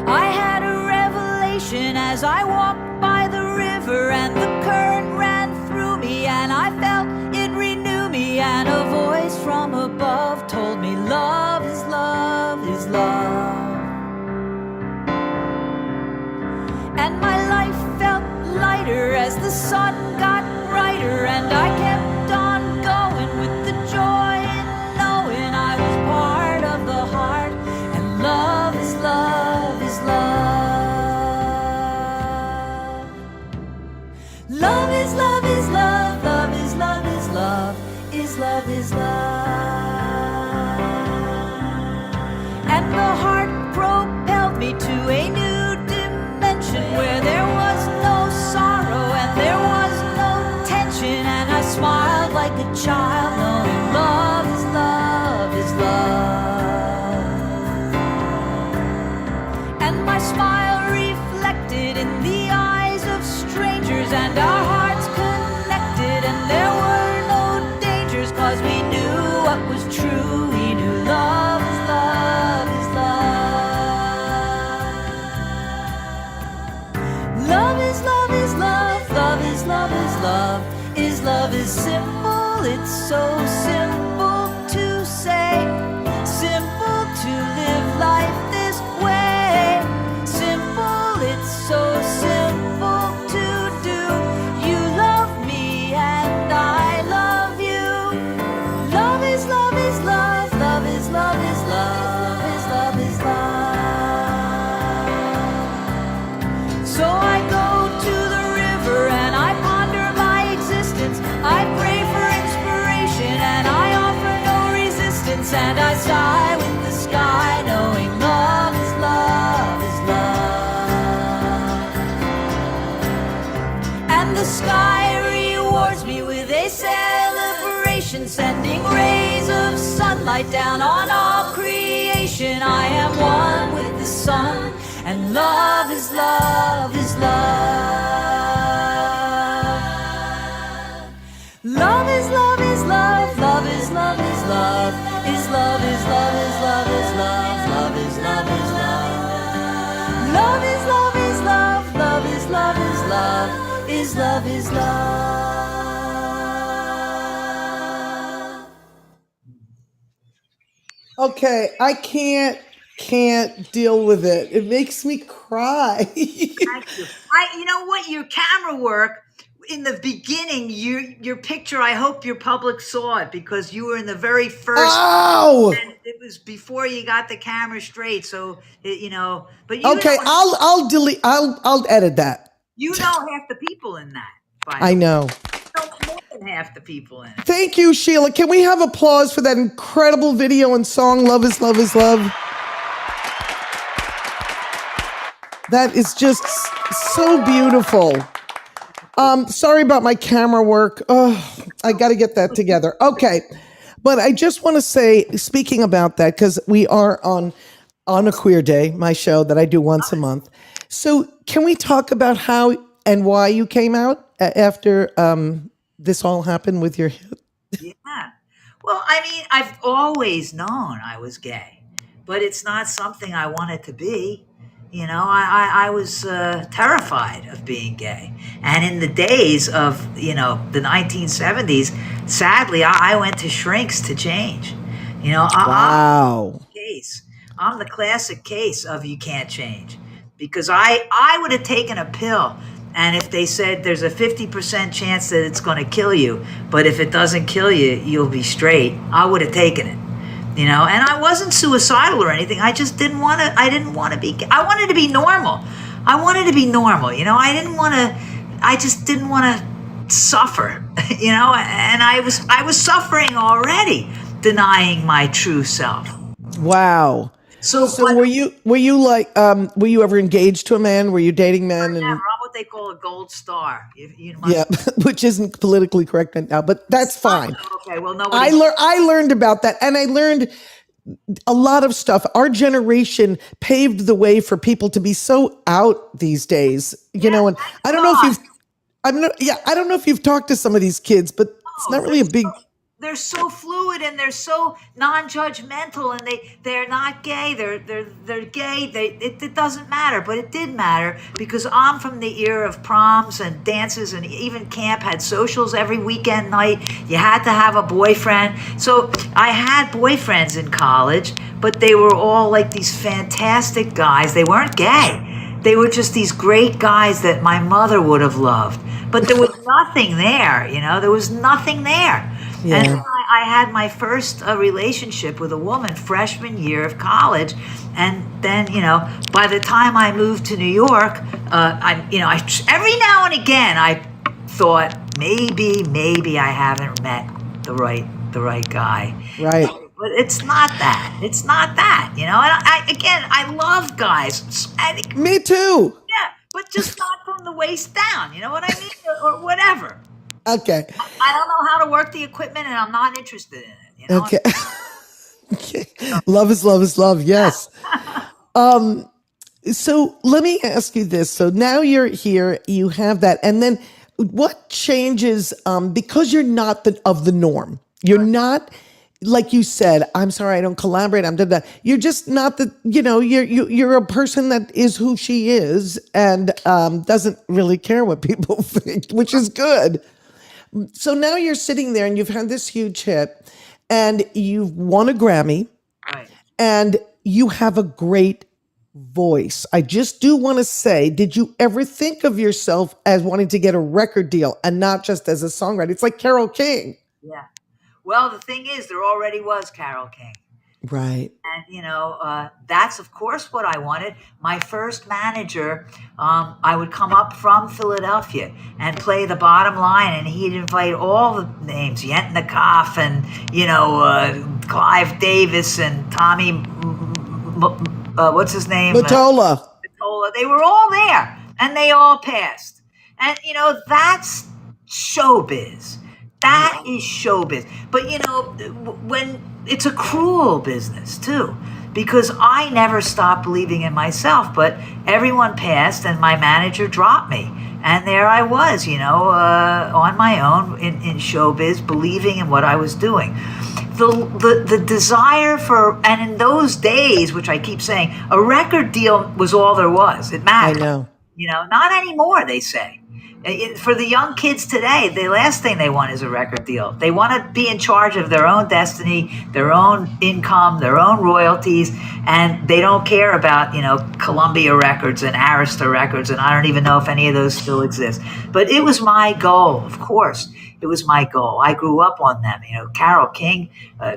I had a revelation as I walked by the river and the current ran through me and I felt it renew me and a voice from above told me love is love is love. And my life felt lighter as the sun got brighter and I kept on going with the joy in knowing I was part of the heart and love is love is love. Love is love is love. Love is love is love. Is love is love. And the heart propelled me to a new dimension where there was no sorrow and child, knowing love is love is love. And my smile reflected in the eyes of strangers, and our hearts connected, and there were no dangers, 'cause we knew what was true. We knew love is love is love. Love is love is love, love is love is love. Is love is simple, it's so simple to say, simple to live life this way. Simple, it's so simple to do. You love me and I love you. Love is love is love, love is love is love, is love is love. So I go to the river and I ponder my existence. I pray for inspiration and I offer no resistance. And I sigh with the sky, knowing love is love is love. And the sky rewards me with a celebration, sending rays of sunlight down on all creation. I am one with the sun, and love is love is love. Love is love is love, love is love is love. Is love is love is love is love, love is love is love. Love is love is love, love is love is love. Is love is love. Okay, I can't deal with it. It makes me cry. Thank you. You know what? Your camera work in the beginning, your picture. I hope your public saw it because you were in the very first. Oh! And it was before you got the camera straight. So but Okay, I'll delete. I'll edit that. You know half the people in that. I know. More than half the people in it. Thank you, Sheila. Can we have applause for that incredible video and song, Love is Love is Love? That is just so beautiful. Sorry about my camera work. Oh, I got to get that together. Okay. But I just want to say, speaking about that, because we are on a Queer Day, my show that I do once a month. So can we talk about how and why you came out after this all happened with your hit? Yeah. Well, I mean, I've always known I was gay, but it's not something I wanted to be. I was terrified of being gay. And in the days of, the 1970s, sadly, I went to shrinks to change. Wow. I'm the classic case of you can't change. Because I would have taken a pill, and if they said there's a 50% chance that it's going to kill you, but if it doesn't kill you, you'll be straight, I would have taken it. And I wasn't suicidal or anything. I just didn't want to. I didn't want to be. I wanted to be normal. I just didn't want to suffer. And I was suffering already, denying my true self. Wow. So were you like were you ever engaged to a man? Were you dating men? Never. I'm what they call a gold star. Yeah, which isn't politically correct now, but that's fine. Okay, well, no. I learned about that, and I learned a lot of stuff. Our generation paved the way for people to be so out these days, and I don't know if you've talked to some of these kids, but it's not really a big. They're so fluid and they're so non-judgmental, and they're not gay. They're gay. It doesn't matter, but it did matter because I'm from the era of proms and dances, and even camp had socials every weekend night. You had to have a boyfriend. So I had boyfriends in college, but they were all like these fantastic guys. They weren't gay. They were just these great guys that my mother would have loved. But there was nothing there, there was nothing there. Yeah. And I had my first relationship with a woman freshman year of college, and then by the time I moved to New York, I every now and again I thought maybe I haven't met the right guy. Right. But it's not that. It's not that. And I love guys. Me too. Yeah, but just not from the waist down. You know what I mean, or whatever. Okay. I don't know how to work the equipment, and I'm not interested in it. You know. Okay. Okay. Love is love is love. Yes. So let me ask you this. So now you're here, you have that. And then what changes, because you're not of the norm, you're not, like you said, I'm sorry, I don't collaborate. I'm doing that. You're just not you're a person that is who she is and, doesn't really care what people think, which is good. So now you're sitting there and you've had this huge hit and you've won a Grammy Right. and you have a great voice. I just do want to say, did you ever think of yourself as wanting to get a record deal and not just as a songwriter? It's like Carole King. Yeah. Well, the thing is, there already was Carole King. Right. And, that's, of course, what I wanted. My first manager, I would come up from Philadelphia and play the bottom line, and he'd invite all the names, Yentnikoff and, Clive Davis and Tommy, what's his name? Mottola. Mottola. They were all there, and they all passed. And, that's showbiz. That is showbiz. But, when it's a cruel business, too, because I never stopped believing in myself, but everyone passed and my manager dropped me. And there I was, on my own in showbiz, believing in what I was doing. The desire for, and in those days, which I keep saying, a record deal was all there was. It mattered. I know. Not anymore, they say. For the young kids today, the last thing they want is a record deal. They want to be in charge of their own destiny, their own income, their own royalties, and they don't care about, Columbia Records and Arista Records, and I don't even know if any of those still exist. But it was my goal, of course. It was my goal. I grew up on them. Carole King,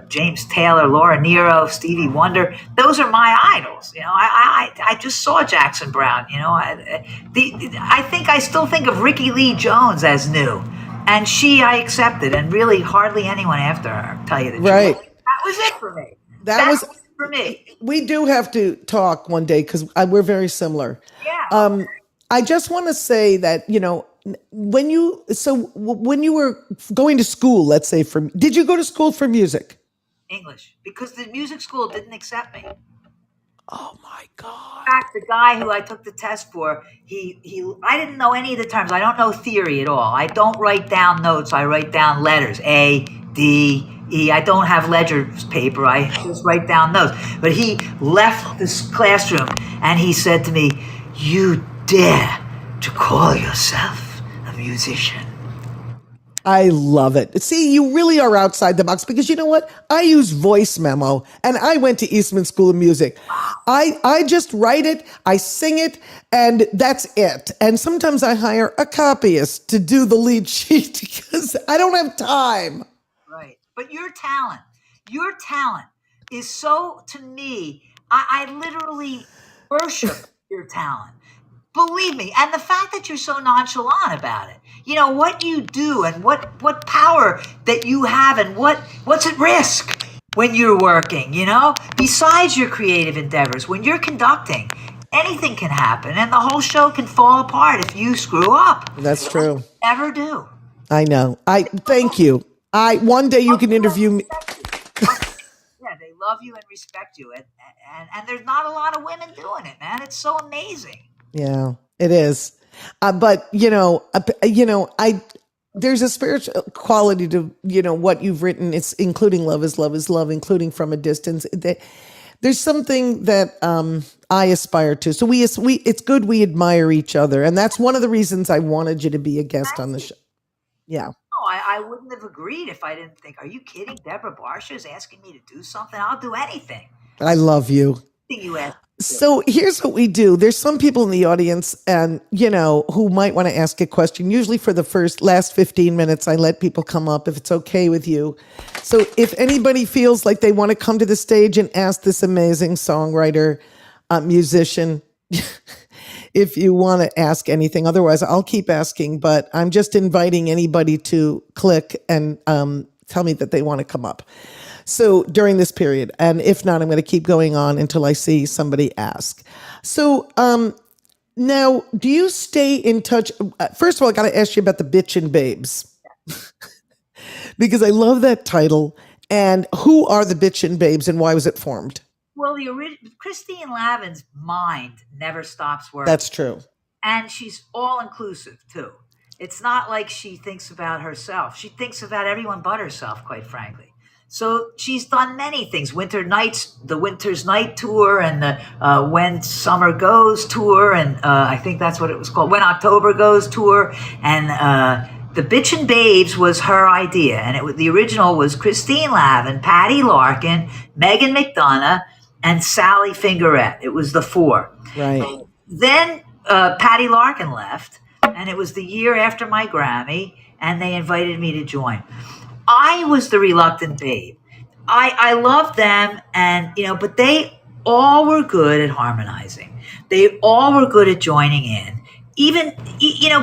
James Taylor, Laura Nyro, Stevie Wonder. Those are my idols. I just saw Jackson Browne. I still think of Ricky Lee Jones as new, and I accepted, and really hardly anyone after her. Tell you the truth. Right. That was it for me. That was for me. We do have to talk one day because we're very similar. Yeah. I just want to say that, when you were going to school, let's say did you go to school for music? English, because the music school didn't accept me. Oh my God. In fact, the guy who I took the test for, I didn't know any of the terms. I don't know theory at all. I don't write down notes. I write down letters, A, D, E. I don't have ledger paper. I just write down notes. But he left this classroom and he said to me, "You dare to call yourself a musician?" I love it. See, you really are outside the box because you know what? I use voice memo and I went to Eastman School of Music. I just write it, I sing it, and that's it. And sometimes I hire a copyist to do the lead sheet because I don't have time. Right. But your talent is so, to me, I literally worship your talent. Believe me. And the fact that you're so nonchalant about it, what you do and what power that you have and what's at risk when you're working, besides your creative endeavors, when you're conducting, anything can happen and the whole show can fall apart if you screw up. That's true. Never do. I know. Thank you. One day you can interview me. Yeah, they love you and respect you. And there's not a lot of women doing it, man. It's so amazing. Yeah, it is. But there's a spiritual quality to, what you've written. It's including love is love, including from a distance. There's something that I aspire to. So it's good we admire each other. And that's one of the reasons I wanted you to be a guest on the show. Yeah. No, I wouldn't have agreed if I didn't think, are you kidding? Deborah Barsha is asking me to do something. I'll do anything. I love you. You ask. So here's what we do. There's some people in the audience and, who might want to ask a question. Usually for the last 15 minutes, I let people come up if it's okay with you. So if anybody feels like they want to come to the stage and ask this amazing songwriter, musician, if you want to ask anything, otherwise I'll keep asking, but I'm just inviting anybody to click and tell me that they want to come up. So during this period, and if not, I'm going to keep going on until I see somebody ask. So now, do you stay in touch? First of all, I got to ask you about the Bitchin' Babes. because I love that title. And who are the Bitchin' Babes and why was it formed? Well, Christine Lavin's mind never stops working. That's true. And she's all inclusive too. It's not like she thinks about herself. She thinks about everyone but herself, quite frankly. So she's done many things. The Winter's Night tour, and the When Summer Goes tour, and I think that's what it was called, When October Goes tour, and the Bitchin' Babes was her idea, and the original was Christine Lavin, Patty Larkin, Megan McDonough, and Sally Fingerette. It was the four. Right. Then Patty Larkin left, and it was the year after my Grammy, and they invited me to join. I was the reluctant babe. I loved them, and but they all were good at harmonizing. They all were good at joining in. Even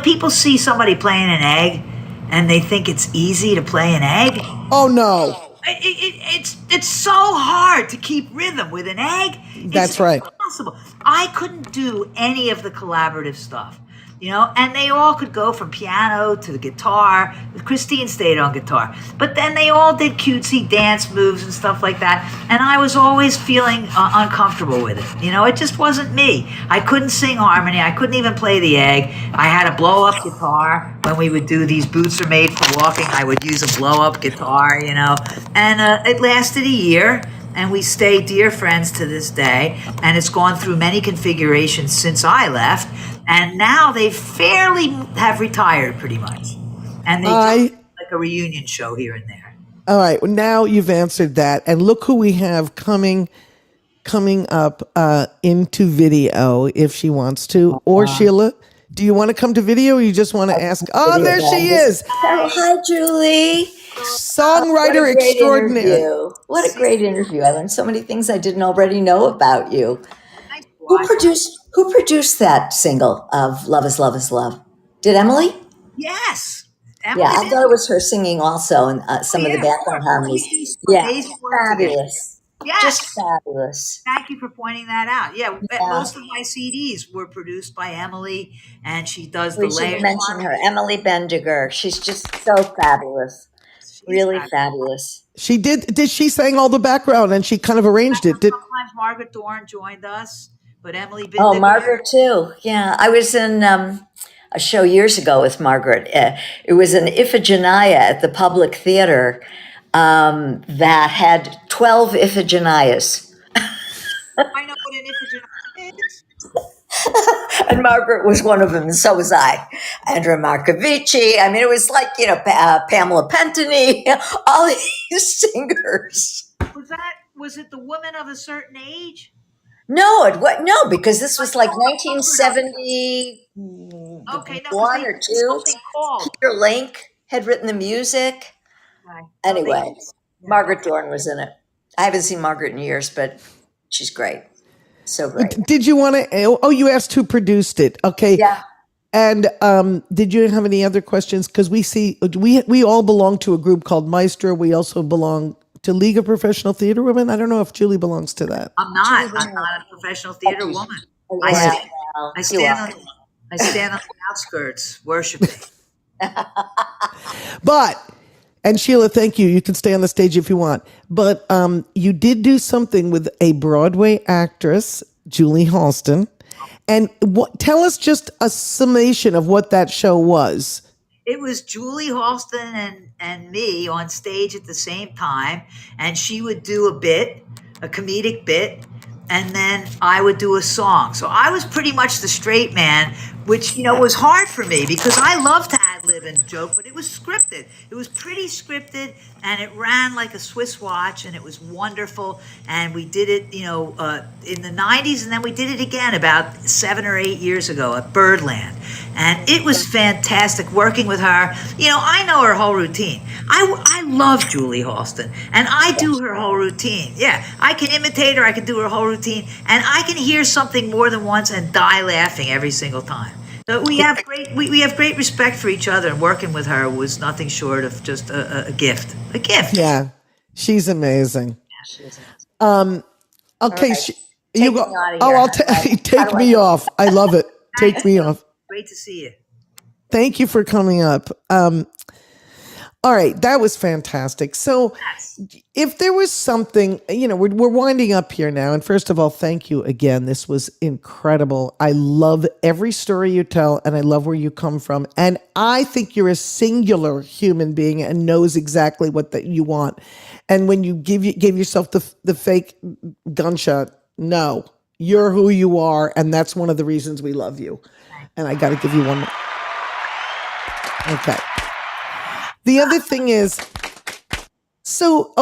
people see somebody playing an egg, and they think it's easy to play an egg. Oh no. It's so hard to keep rhythm with an egg. That's right. Impossible. I couldn't do any of the collaborative stuff. And they all could go from piano to the guitar. Christine stayed on guitar. But then they all did cutesy dance moves and stuff like that. And I was always feeling uncomfortable with it. It just wasn't me. I couldn't sing harmony. I couldn't even play the egg. I had a blow-up guitar. When we would do These Boots Are Made for Walking, I would use a blow-up guitar, And it lasted a year. And we stay dear friends to this day. And it's gone through many configurations since I left. And now they fairly have retired pretty much. And they do like a reunion show here and there. All right. Well, now you've answered that. And look who we have coming up into video if she wants to. Or Sheila, do you want to come to video or you just want to ask? Oh, there she is. Oh, hi, Julie. Songwriter extraordinaire. What a great interview. I learned so many things I didn't already know about you. Who produced that single of Love is Love is Love? Did Emily? Yes. Emily I thought it was her singing also, and some of the background harmonies. Yeah, fabulous. Yes. Just fabulous. Thank you for pointing that out. Yeah, most of my CDs were produced by Emily, and she does the layers. We should mention her, Emily Bendiger. She's just so fabulous. Really fabulous. She did she sang all the background and she kind of arranged it? Sometimes Margaret Dorn joined us, but Emily Bendiger. Oh, Margaret too. Yeah, I was in a show years ago with Margaret. It was an Iphigenia at the Public Theater that had 12 Iphigenias. I know what an Iphigenia is. And Margaret was one of them, and so was I. Andrea Marcovici. I mean, it was like, Pamela Pentany, all these singers. Was it the woman of a certain age? No, no, because this was like 1970. Okay, one or two. Peter Link had written the music. Right. Anyway, Margaret Dorn was in it. I haven't seen Margaret in years, but she's great. So great. Did you want to? Oh, you asked who produced it. Okay. Yeah. And did you have any other questions? Because we all belong to a group called Maestro. We also belong to League of Professional Theater Women. I don't know if Julie belongs to that. I'm not a professional theater woman. I stand on the outskirts, worshiping. And Sheila, thank you. You can stay on the stage if you want. But you did do something with a Broadway actress, Julie Halston. And tell us just a summation of what that show was. It was Julie Halston and me on stage at the same time. And she would do a comedic bit, and then I would do a song. So I was pretty much the straight man, which, was hard for me because I love to ad-lib and joke, but it was scripted. It was pretty scripted, and it ran like a Swiss watch, and it was wonderful. And we did it, in the 90s, and then we did it again about 7 or 8 years ago at Birdland. And it was fantastic working with her. I know her whole routine. I love Julie Halston, and I do her whole routine. Yeah, I can imitate her. I can do her whole routine, and I can hear something more than once and die laughing every single time. So we have great respect for each other, and working with her was nothing short of just a gift. A gift. Yeah, she's amazing. Yeah, she is amazing. Okay, right. you go. I'll take me off. I love it. Take me off. Great to see you. Thank you for coming up. All right, that was fantastic. So, Yes. if there was something, we're winding up here now. And first of all, thank you again. This was incredible. I love every story you tell, and I love where you come from. And I think you're a singular human being and knows exactly what that you want. And when you gave yourself the fake gunshot, no, you're who you are, and that's one of the reasons we love you. And I got to give you one more. Okay. The other thing is, so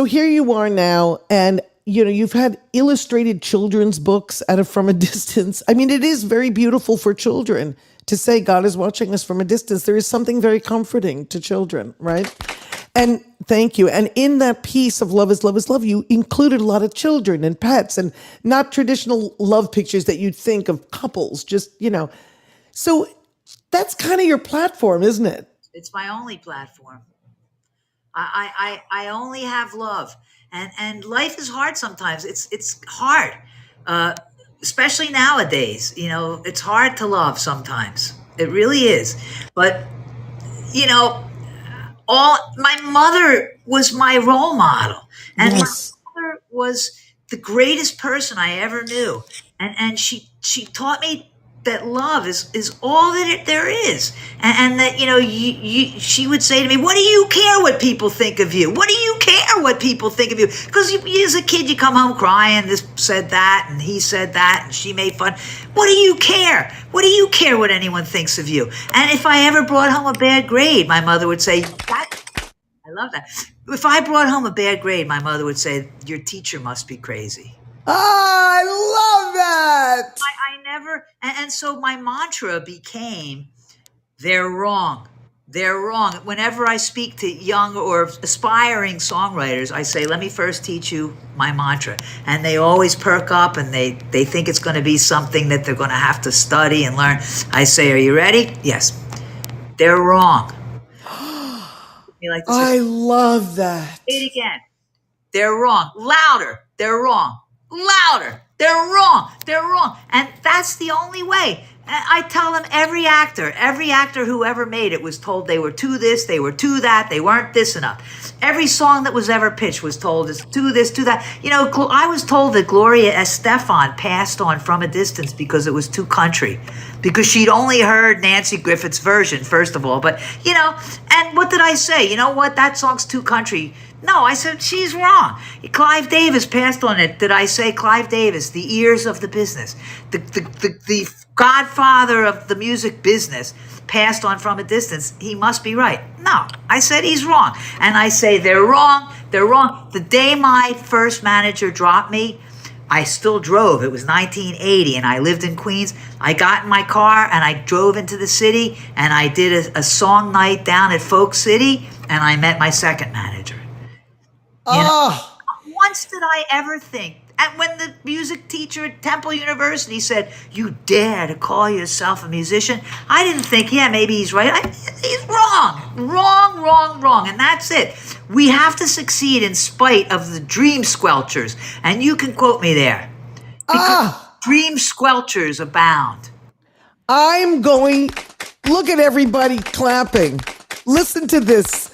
here you are now, and you've had illustrated children's books from a distance. I mean, it is very beautiful for children to say God is watching us from a distance. There is something very comforting to children, right? And thank you. And in that piece of Love is Love is Love, you included a lot of children and pets and not traditional love pictures that you'd think of couples, So that's kind of your platform, isn't it? It's my only platform. I only have love, and life is hard sometimes. It's hard, especially nowadays. It's hard to love sometimes. It really is. But my mother was my role model, and Yes. my mother was the greatest person I ever knew, and she taught me that love is all that there is, and that she would say to me, "What do you care what people think of you? What do you care what people think of you?" Because as a kid, you come home crying. This said that, and he said that, and she made fun. What do you care? What do you care what anyone thinks of you? And if I ever brought home a bad grade, my mother would say, I love that. If I brought home a bad grade, my mother would say, "Your teacher must be crazy." Oh, I love that. I never, and so my mantra became, "They're wrong. They're wrong." Whenever I speak to young or aspiring songwriters, I say, "Let me first teach you my mantra." And they always perk up, and they think it's going to be something that they're going to have to study and learn. I say, "Are you ready?" "Yes." "They're wrong." You like to say, I love that. say it again. "They're wrong." Louder. "They're wrong." Louder. "They're wrong. They're wrong." And that's the only way. And I tell them every actor who ever made it was told they were too this, they were too that, they weren't this enough. Every song that was ever pitched was told is too this, too that. I was told that Gloria Estefan passed on From a Distance because it was too country, because she'd only heard Nancy Griffith's version, first of all. But, and what did I say? You know what? That song's too country. No, I said, she's wrong. Clive Davis passed on it. Did I say Clive Davis, the ears of the business, the godfather of the music business, passed on From a Distance? He must be right. No, I said he's wrong. And I say they're wrong. They're wrong. The day my first manager dropped me, I still drove. It was 1980, and I lived in Queens. I got in my car, and I drove into the city, and I did a song night down at Folk City, and I met my second manager. Once did I ever think, and when the music teacher at Temple University said, "You dare to call yourself a musician?" I didn't think, yeah, maybe he's right. He's wrong. And that's it. We have to succeed in spite of the dream squelchers. And you can quote me there. Because dream squelchers abound. Look at everybody clapping. Listen to this.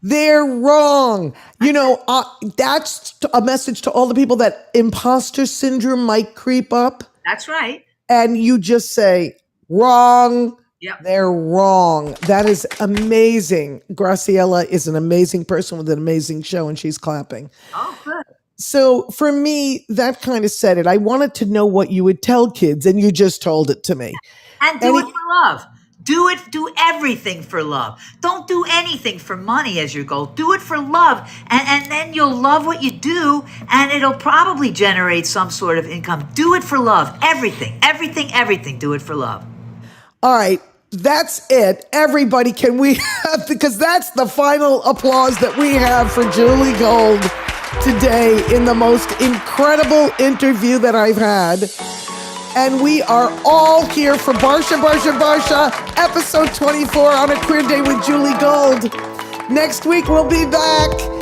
They're wrong. That's a message to all the people that imposter syndrome might creep up. That's right. And you just say, wrong. Yep. They're wrong. That is amazing. Graciela is an amazing person with an amazing show, and she's clapping. Oh, good. So for me, that kind of said it. I wanted to know what you would tell kids, and you just told it to me. And do it for love. Do everything for love. Don't do anything for money as your goal. Do it for love. And then you'll love what you do, and it'll probably generate some sort of income. Do it for love. Everything. Do it for love. All right. That's it. Everybody, can we have, because that's the final applause that we have for Julie Gold today in the most incredible interview that I've had. And we are all here for Barsha, episode 24 on A Queer Day with Julie Gold. Next week, we'll be back.